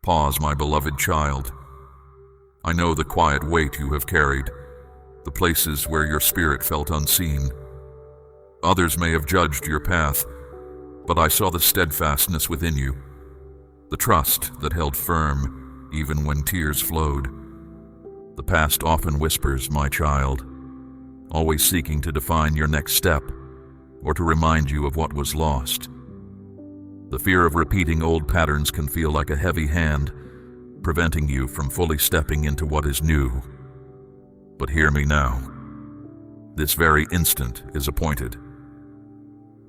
Pause, my beloved child. I know the quiet weight you have carried, the places where your spirit felt unseen. Others may have judged your path, but I saw the steadfastness within you, the trust that held firm even when tears flowed. The past often whispers, my child, always seeking to define your next step or to remind you of what was lost. The fear of repeating old patterns can feel like a heavy hand, preventing you from fully stepping into what is new. But hear me now. This very instant is appointed.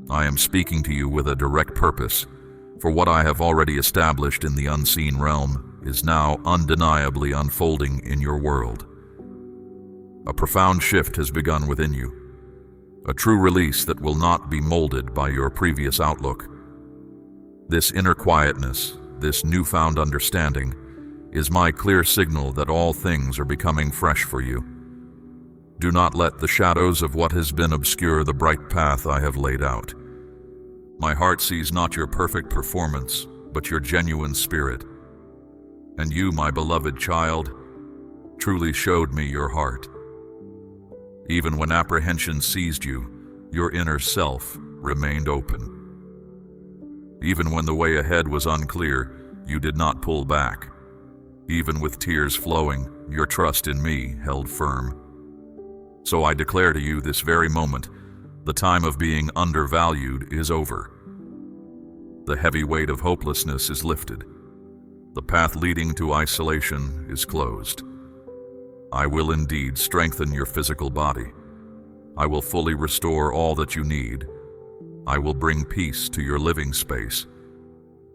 I am speaking to you with a direct purpose, for what I have already established in the unseen realm is now undeniably unfolding in your world. A profound shift has begun within you, a true release that will not be molded by your previous outlook. This inner quietness, this newfound understanding, is my clear signal that all things are becoming fresh for you. Do not let the shadows of what has been obscure the bright path I have laid out. My heart sees not your perfect performance, but your genuine spirit. And you, my beloved child, truly showed me your heart. Even when apprehension seized you, your inner self remained open. Even when the way ahead was unclear, you did not pull back. Even with tears flowing, your trust in me held firm. So I declare to you this very moment, the time of being undervalued is over. The heavy weight of hopelessness is lifted. The path leading to isolation is closed. I will indeed strengthen your physical body. I will fully restore all that you need. I will bring peace to your living space.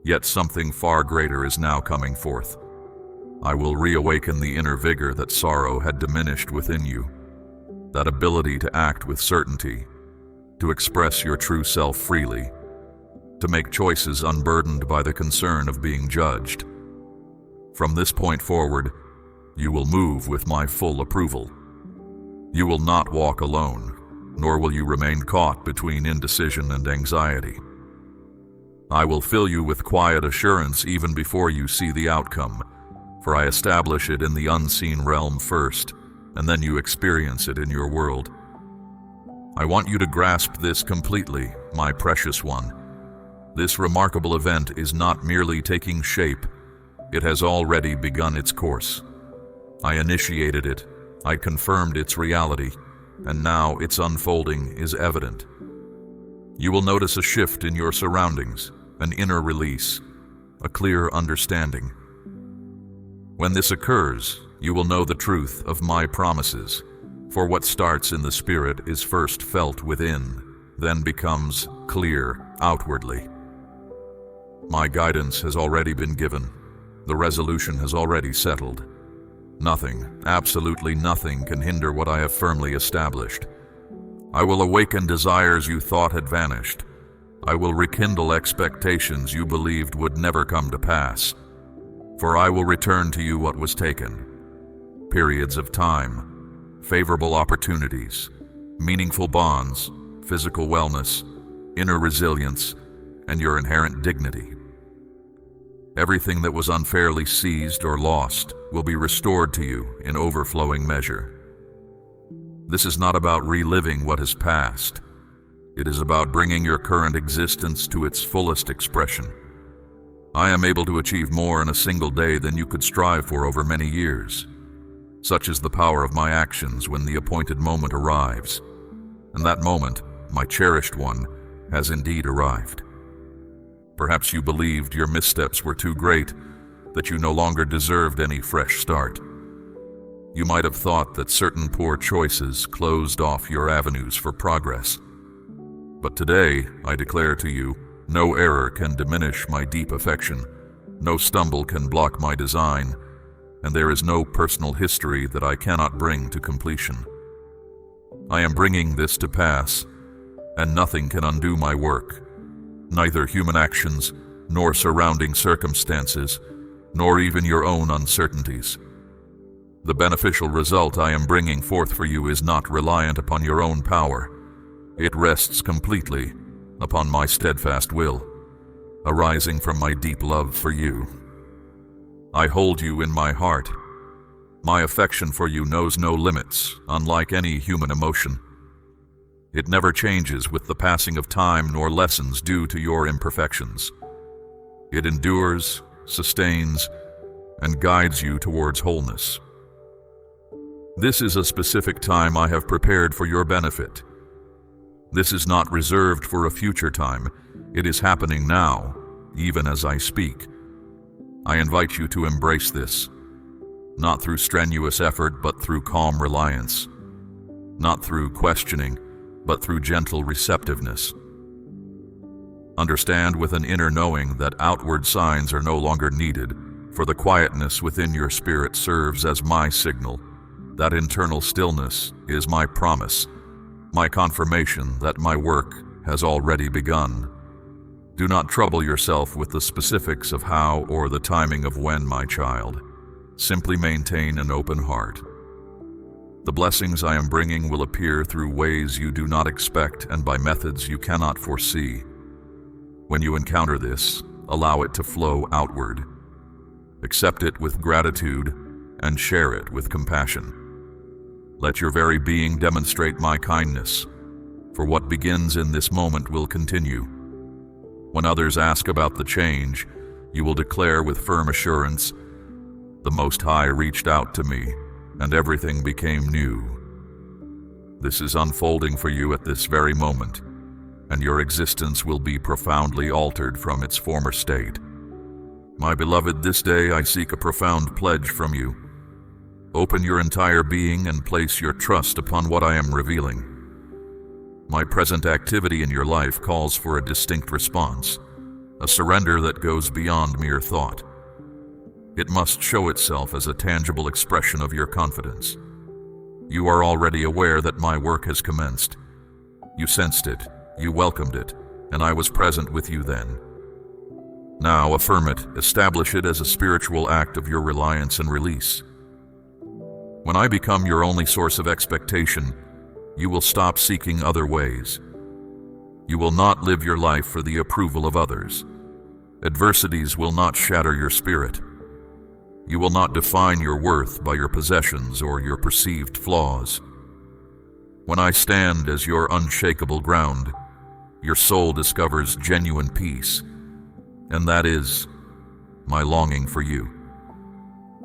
Yet something far greater is now coming forth. I will reawaken the inner vigor that sorrow had diminished within you, that ability to act with certainty, to express your true self freely, to make choices unburdened by the concern of being judged. From this point forward, you will move with my full approval. You will not walk alone, nor will you remain caught between indecision and anxiety. I will fill you with quiet assurance even before you see the outcome, for I establish it in the unseen realm first, and then you experience it in your world. I want you to grasp this completely, my precious one. This remarkable event is not merely taking shape, it has already begun its course. I initiated it, I confirmed its reality, and now its unfolding is evident. You will notice a shift in your surroundings, an inner release, a clear understanding. When this occurs, you will know the truth of my promises, for what starts in the spirit is first felt within, then becomes clear outwardly. My guidance has already been given. The resolution has already settled. Nothing, absolutely nothing, can hinder what I have firmly established. I will awaken desires you thought had vanished. I will rekindle expectations you believed would never come to pass. For I will return to you what was taken. Periods of time, favorable opportunities, meaningful bonds, physical wellness, inner resilience, and your inherent dignity. Everything that was unfairly seized or lost will be restored to you in overflowing measure. This is not about reliving what has passed. It is about bringing your current existence to its fullest expression. I am able to achieve more in a single day than you could strive for over many years. Such is the power of my actions when the appointed moment arrives. And that moment, my cherished one, has indeed arrived. Perhaps you believed your missteps were too great, that you no longer deserved any fresh start. You might have thought that certain poor choices closed off your avenues for progress. But today, I declare to you, no error can diminish my deep affection, no stumble can block my design, and there is no personal history that I cannot bring to completion. I am bringing this to pass, and nothing can undo my work. Neither human actions, nor surrounding circumstances, nor even your own uncertainties. The beneficial result I am bringing forth for you is not reliant upon your own power. It rests completely upon my steadfast will, arising from my deep love for you. I hold you in my heart. My affection for you knows no limits, unlike any human emotion. It never changes with the passing of time nor lessens due to your imperfections. It endures, sustains, and guides you towards wholeness. This is a specific time I have prepared for your benefit. This is not reserved for a future time. It is happening now, even as I speak. I invite you to embrace this, not through strenuous effort, but through calm reliance, not through questioning, but through gentle receptiveness. Understand with an inner knowing that outward signs are no longer needed, for the quietness within your spirit serves as my signal. That internal stillness is my promise, my confirmation that my work has already begun. Do not trouble yourself with the specifics of how or the timing of when, my child. Simply maintain an open heart. The blessings I am bringing will appear through ways you do not expect and by methods you cannot foresee. When you encounter this, allow it to flow outward. Accept it with gratitude and share it with compassion. Let your very being demonstrate my kindness, for what begins in this moment will continue. When others ask about the change, you will declare with firm assurance, "The Most High reached out to me, and everything became new." This is unfolding for you at this very moment, and your existence will be profoundly altered from its former state. My beloved, this day I seek a profound pledge from you. Open your entire being and place your trust upon what I am revealing. My present activity in your life calls for a distinct response, a surrender that goes beyond mere thought. It must show itself as a tangible expression of your confidence. You are already aware that my work has commenced. You sensed it, you welcomed it, and I was present with you then. Now affirm it, establish it as a spiritual act of your reliance and release. When I become your only source of expectation, you will stop seeking other ways. You will not live your life for the approval of others. Adversities will not shatter your spirit. You will not define your worth by your possessions or your perceived flaws. When I stand as your unshakable ground, your soul discovers genuine peace, and that is my longing for you.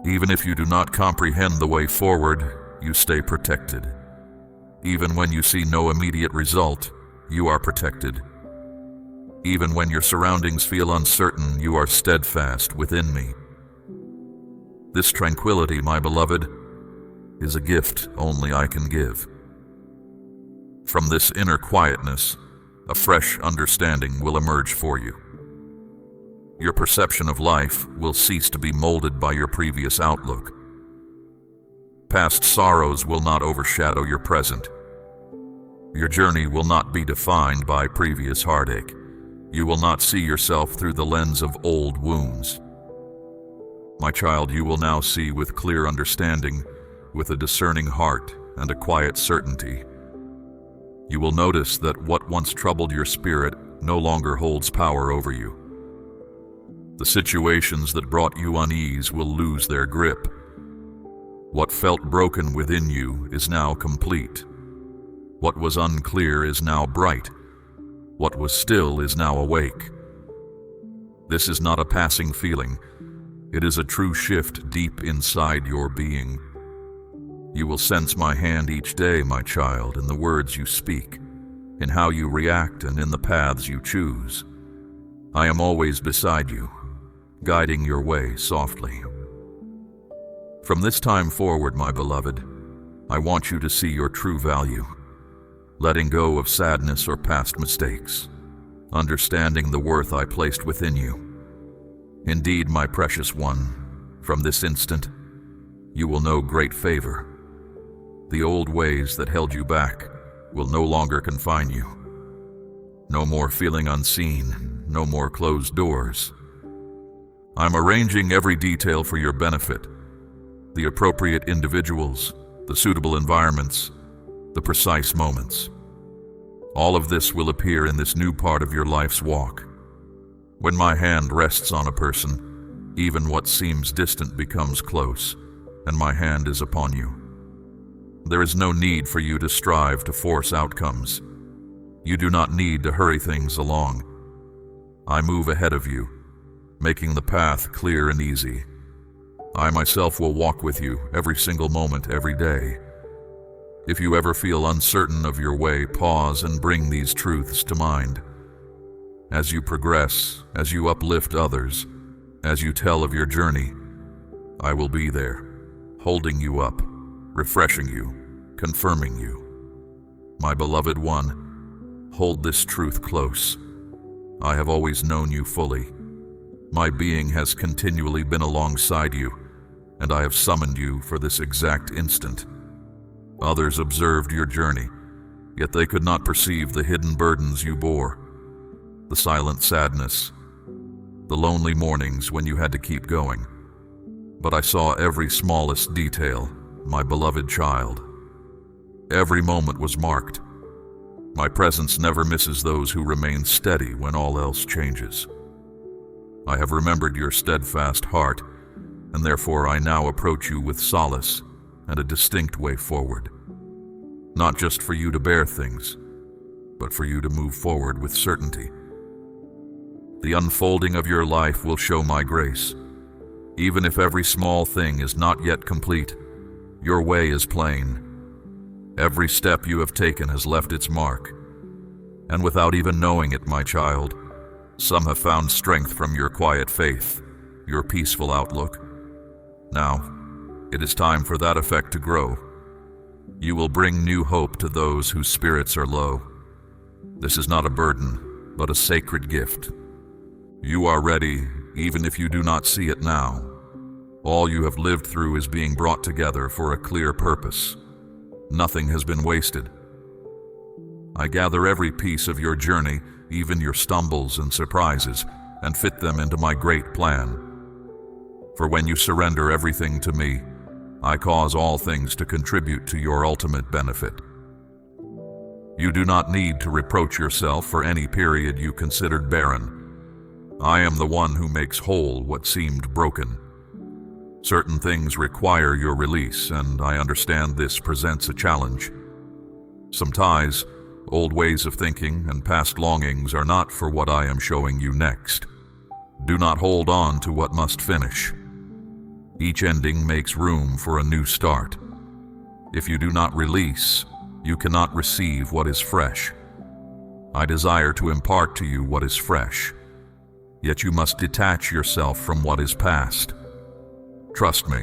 Even if you do not comprehend the way forward, you stay protected. Even when you see no immediate result, you are protected. Even when your surroundings feel uncertain, you are steadfast within me. This tranquility, my beloved, is a gift only I can give. From this inner quietness, a fresh understanding will emerge for you. Your perception of life will cease to be molded by your previous outlook. Past sorrows will not overshadow your present. Your journey will not be defined by previous heartache. You will not see yourself through the lens of old wounds. My child, you will now see with clear understanding, with a discerning heart and a quiet certainty. You will notice that what once troubled your spirit no longer holds power over you. The situations that brought you unease will lose their grip. What felt broken within you is now complete. What was unclear is now bright. What was still is now awake. This is not a passing feeling. It is a true shift deep inside your being. You will sense my hand each day, my child, in the words you speak, in how you react, and in the paths you choose. I am always beside you, guiding your way softly. From this time forward, my beloved, I want you to see your true value, letting go of sadness or past mistakes, understanding the worth I placed within you. Indeed, my precious one, from this instant, you will know great favor. The old ways that held you back will no longer confine you. No more feeling unseen, no more closed doors. I'm arranging every detail for your benefit. The appropriate individuals, the suitable environments, the precise moments. All of this will appear in this new part of your life's walk. When my hand rests on a person, Even what seems distant becomes close, and my hand is upon you. There is no need for you to strive to force outcomes. You do not need to hurry things along. I move ahead of you, making the path clear and easy. I myself will walk with you every single moment, every day. If you ever feel uncertain of your way, pause and bring these truths to mind. As you progress, as you uplift others, as you tell of your journey, I will be there, holding you up, refreshing you, confirming you. My beloved one, hold this truth close. I have always known you fully. My being has continually been alongside you, and I have summoned you for this exact instant. Others observed your journey, yet they could not perceive the hidden burdens you bore, the silent sadness, the lonely mornings when you had to keep going. But I saw every smallest detail, my beloved child. Every moment was marked. My presence never misses those who remain steady when all else changes. I have remembered your steadfast heart, and therefore I now approach you with solace and a distinct way forward. Not just for you to bear things, but for you to move forward with certainty. The unfolding of your life will show my grace. Even if every small thing is not yet complete, your way is plain. Every step you have taken has left its mark. And without even knowing it, my child, some have found strength from your quiet faith, your peaceful outlook. Now, it is time for that effect to grow. You will bring new hope to those whose spirits are low. This is not a burden, but a sacred gift. You are ready, even if you do not see it now. All you have lived through is being brought together for a clear purpose. Nothing has been wasted. I gather every piece of your journey, even your stumbles and surprises, and fit them into my great plan. For when you surrender everything to me, I cause all things to contribute to your ultimate benefit. You do not need to reproach yourself for any period you considered barren. I am the one who makes whole what seemed broken. Certain things require your release, and I understand this presents a challenge. Some ties, old ways of thinking, and past longings are not for what I am showing you next. Do not hold on to what must finish. Each ending makes room for a new start. If you do not release, you cannot receive what is fresh. I desire to impart to you what is fresh, yet you must detach yourself from what is past. Trust me,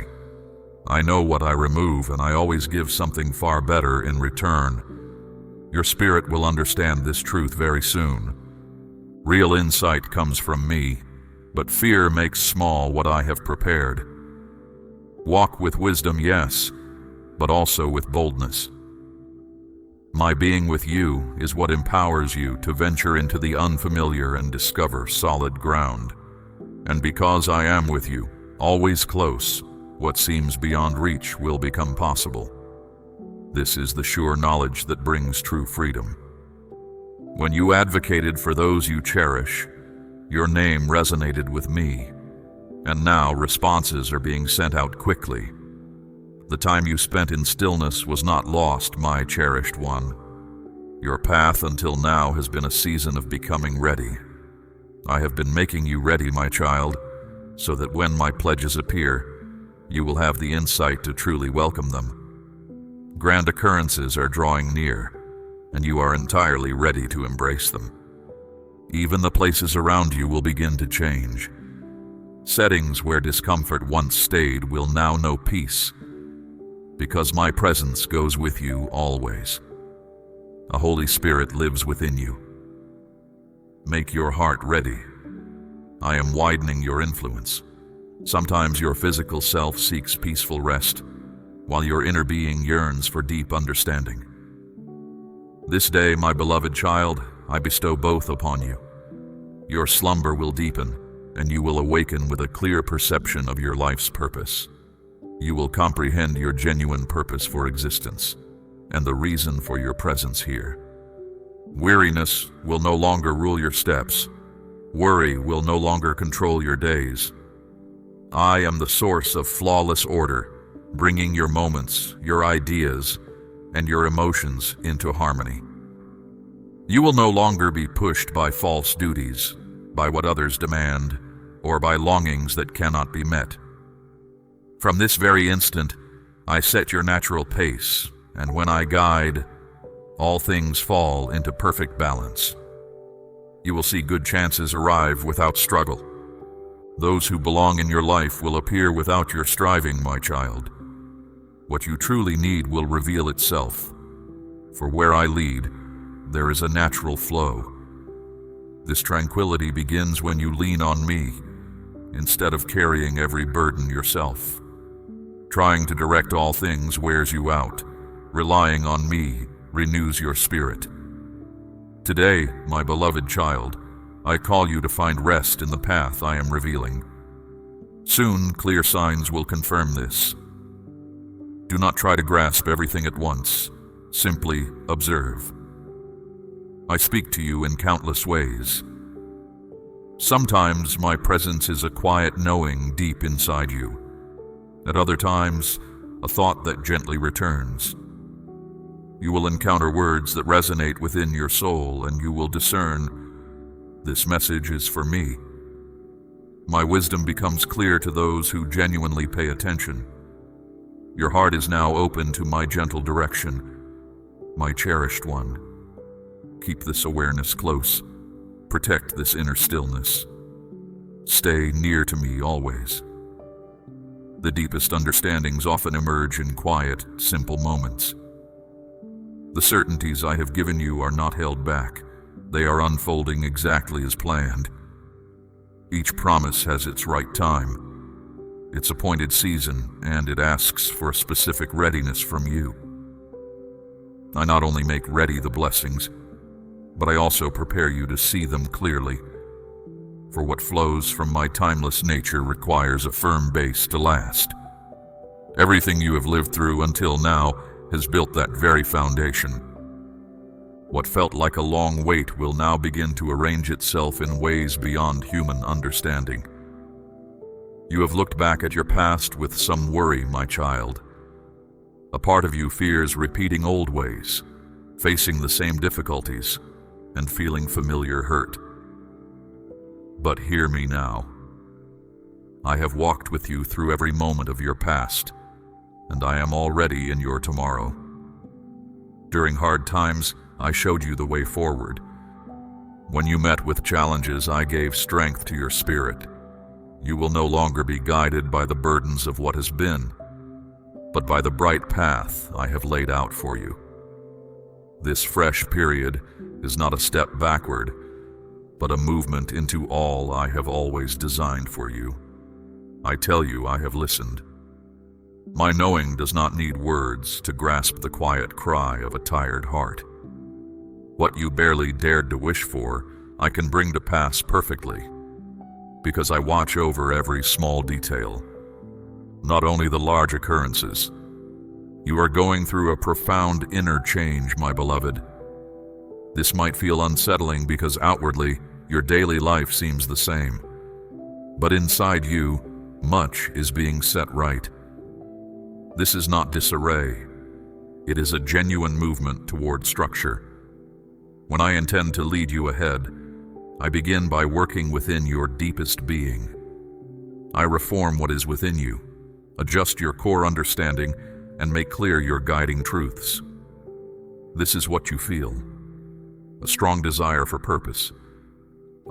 I know what I remove, and I always give something far better in return. Your spirit will understand this truth very soon. Real insight comes from me, but fear makes small what I have prepared. Walk with wisdom, yes, but also with boldness. My being with you is what empowers you to venture into the unfamiliar and discover solid ground. And because I am with you, always close, what seems beyond reach will become possible. This is the sure knowledge that brings true freedom. When you advocated for those you cherish, your name resonated with me, and now responses are being sent out quickly. The time you spent in stillness was not lost, my cherished one. Your path until now has been a season of becoming ready. I have been making you ready, my child, so that when my pledges appear, you will have the insight to truly welcome them. Grand occurrences are drawing near, and you are entirely ready to embrace them. Even the places around you will begin to change. Settings where discomfort once stayed will now know peace, because my presence goes with you always. A Holy Spirit lives within you. Make your heart ready. I am widening your influence. Sometimes your physical self seeks peaceful rest, while your inner being yearns for deep understanding. This day, my beloved child, I bestow both upon you. Your slumber will deepen, and you will awaken with a clear perception of your life's purpose. You will comprehend your genuine purpose for existence, and the reason for your presence here. Weariness will no longer rule your steps. Worry will no longer control your days. I am the source of flawless order, bringing your moments, your ideas, and your emotions into harmony. You will no longer be pushed by false duties, by what others demand, or by longings that cannot be met. From this very instant, I set your natural pace, and when I guide, all things fall into perfect balance. You will see good chances arrive without struggle. Those who belong in your life will appear without your striving, my child. What you truly need will reveal itself. For where I lead, there is a natural flow. This tranquility begins when you lean on me, instead of carrying every burden yourself. Trying to direct all things wears you out. Relying on me renews your spirit. Today, my beloved child, I call you to find rest in the path I am revealing. Soon, clear signs will confirm this. Do not try to grasp everything at once. Simply observe. I speak to you in countless ways. Sometimes my presence is a quiet knowing deep inside you. At other times, a thought that gently returns. You will encounter words that resonate within your soul, and you will discern, this message is for me. My wisdom becomes clear to those who genuinely pay attention. Your heart is now open to my gentle direction, my cherished one. Keep this awareness close. Protect this inner stillness. Stay near to me always. The deepest understandings often emerge in quiet, simple moments. The certainties I have given you are not held back. They are unfolding exactly as planned. Each promise has its right time, its appointed season, and it asks for a specific readiness from you. I not only make ready the blessings, but I also prepare you to see them clearly. For what flows from my timeless nature requires a firm base to last. Everything you have lived through until now has built that very foundation. What felt like a long wait will now begin to arrange itself in ways beyond human understanding. You have looked back at your past with some worry, my child. A part of you fears repeating old ways, facing the same difficulties, and feeling familiar hurt. But hear me now. I have walked with you through every moment of your past, and I am already in your tomorrow. During hard times, I showed you the way forward. When you met with challenges, I gave strength to your spirit. You will no longer be guided by the burdens of what has been, but by the bright path I have laid out for you. This fresh period is not a step backward, but a movement into all I have always designed for you. I tell you, I have listened. My knowing does not need words to grasp the quiet cry of a tired heart. What you barely dared to wish for, I can bring to pass perfectly, because I watch over every small detail, not only the large occurrences. You are going through a profound inner change, my beloved. This might feel unsettling because outwardly, your daily life seems the same. But inside you, much is being set right. This is not disarray. It is a genuine movement toward structure. When I intend to lead you ahead, I begin by working within your deepest being. I reform what is within you, adjust your core understanding, and make clear your guiding truths. This is what you feel: a strong desire for purpose,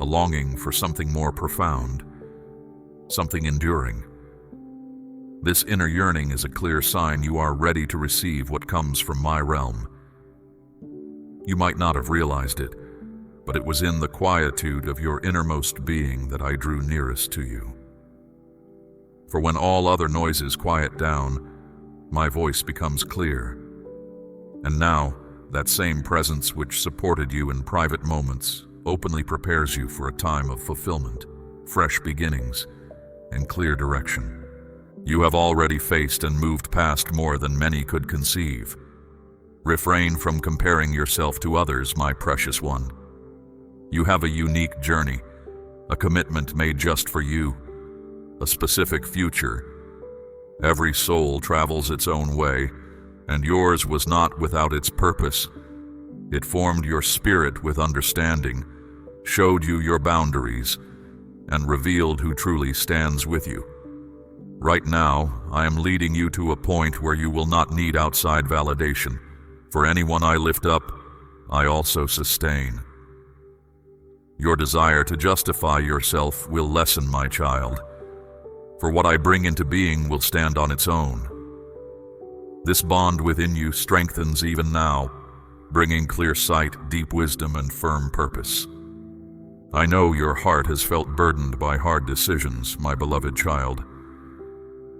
a longing for something more profound, something enduring. This inner yearning is a clear sign you are ready to receive what comes from my realm. You might not have realized it, but it was in the quietude of your innermost being that I drew nearest to you. For when all other noises quiet down, my voice becomes clear. And now, that same presence which supported you in private moments openly prepares you for a time of fulfillment, fresh beginnings, and clear direction. You have already faced and moved past more than many could conceive. Refrain from comparing yourself to others, my precious one. You have a unique journey, a commitment made just for you. a specific future. Every soul travels its own way, and yours was not without its purpose. It formed your spirit with understanding, showed you your boundaries, and revealed who truly stands with you. Right now, I am leading you to a point where you will not need outside validation. For anyone I lift up, I also sustain. Your desire to justify yourself will lessen, my child, for what I bring into being will stand on its own. This bond within you strengthens even now, bringing clear sight, deep wisdom, and firm purpose. I know your heart has felt burdened by hard decisions, my beloved child.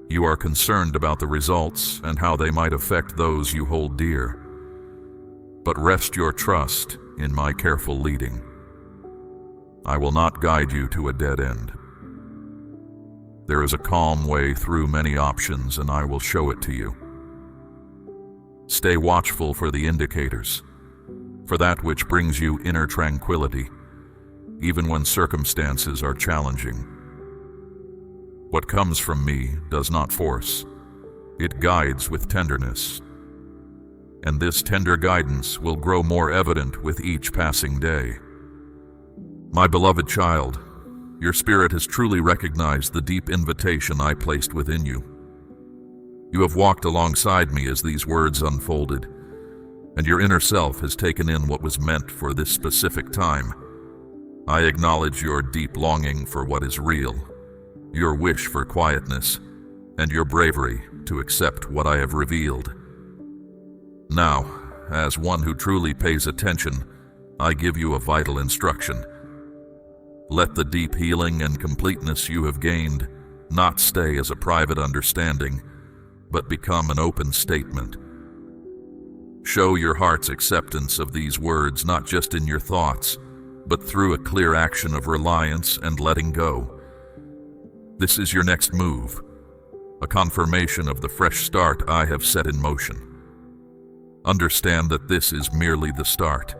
You are concerned about the results and how they might affect those you hold dear. But rest your trust in my careful leading. I will not guide you to a dead end. There is a calm way through many options, and I will show it to you. Stay watchful for the indicators, for that which brings you inner tranquility, even when circumstances are challenging. What comes from me does not force. It guides with tenderness. And this tender guidance will grow more evident with each passing day. My beloved child, your spirit has truly recognized the deep invitation I placed within you. You have walked alongside me as these words unfolded, and your inner self has taken in what was meant for this specific time. I acknowledge your deep longing for what is real, your wish for quietness, and your bravery to accept what I have revealed. Now, as one who truly pays attention, I give you a vital instruction. Let the deep healing and completeness you have gained not stay as a private understanding, but become an open statement. Show your heart's acceptance of these words not just in your thoughts, but through a clear action of reliance and letting go. This is your next move, a confirmation of the fresh start I have set in motion. Understand that this is merely the start.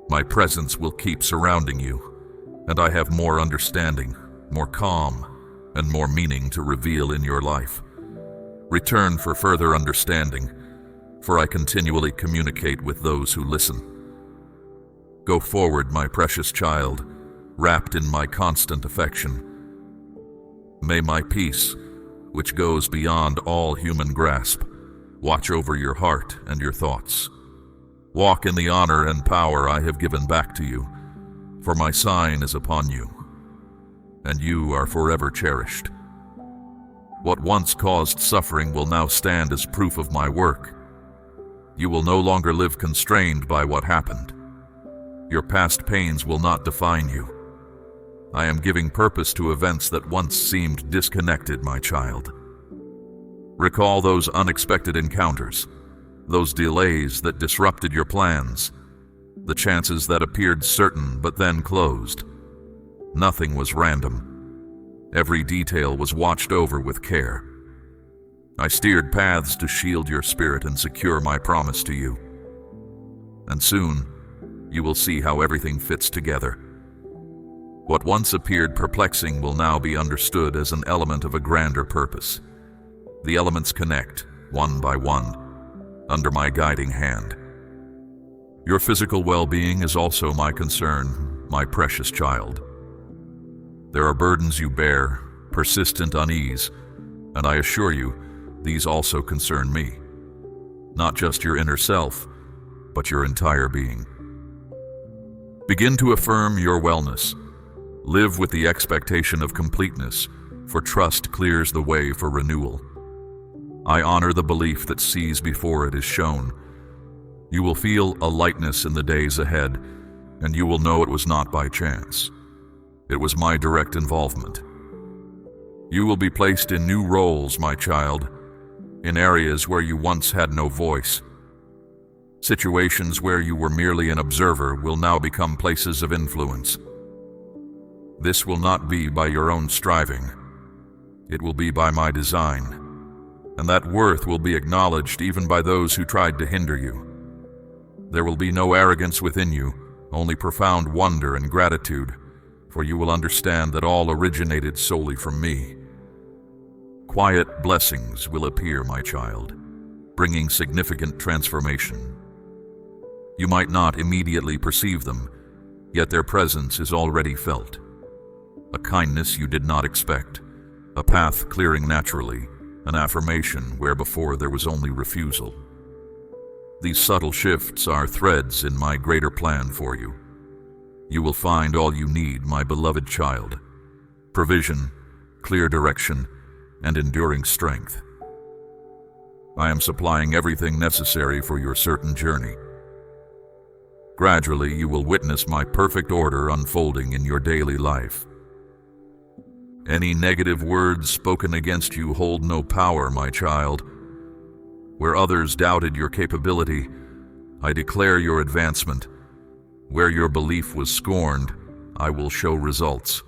My presence will keep surrounding you, and I have more understanding, more calm, and more meaning to reveal in your life. Return for further understanding, for I continually communicate with those who listen. Go forward, my precious child, wrapped in my constant affection. May my peace, which goes beyond all human grasp, watch over your heart and your thoughts. Walk in the honor and power I have given back to you, for my sign is upon you, and you are forever cherished. What once caused suffering will now stand as proof of my work. You will no longer live constrained by what happened. Your past pains will not define you. I am giving purpose to events that once seemed disconnected, my child. Recall those unexpected encounters, those delays that disrupted your plans, the chances that appeared certain but then closed. Nothing was random. Every detail was watched over with care. I steered paths to shield your spirit and secure my promise to you. And soon, you will see how everything fits together. What once appeared perplexing will now be understood as an element of a grander purpose. The elements connect, one by one, under my guiding hand. Your physical well-being is also my concern, my precious child. There are burdens you bear, persistent unease, and I assure you, these also concern me. Not just your inner self, but your entire being. Begin to affirm your wellness. Live with the expectation of completeness, for trust clears the way for renewal. I honor the belief that sees before it is shown. You will feel a lightness in the days ahead, and you will know it was not by chance. It was my direct involvement. You will be placed in new roles, my child, in areas where you once had no voice. Situations where you were merely an observer will now become places of influence. This will not be by your own striving. It will be by my design. And that worth will be acknowledged even by those who tried to hinder you. There will be no arrogance within you, only profound wonder and gratitude, for you will understand that all originated solely from me. Quiet blessings will appear, my child, bringing significant transformation. You might not immediately perceive them, yet their presence is already felt. A kindness you did not expect, a path clearing naturally, an affirmation where before there was only refusal. These subtle shifts are threads in my greater plan for you. You will find all you need, my beloved child: provision, clear direction, and enduring strength. I am supplying everything necessary for your certain journey. Gradually, you will witness my perfect order unfolding in your daily life. Any negative words spoken against you hold no power, my child. Where others doubted your capability, I declare your advancement. Where your belief was scorned, I will show results.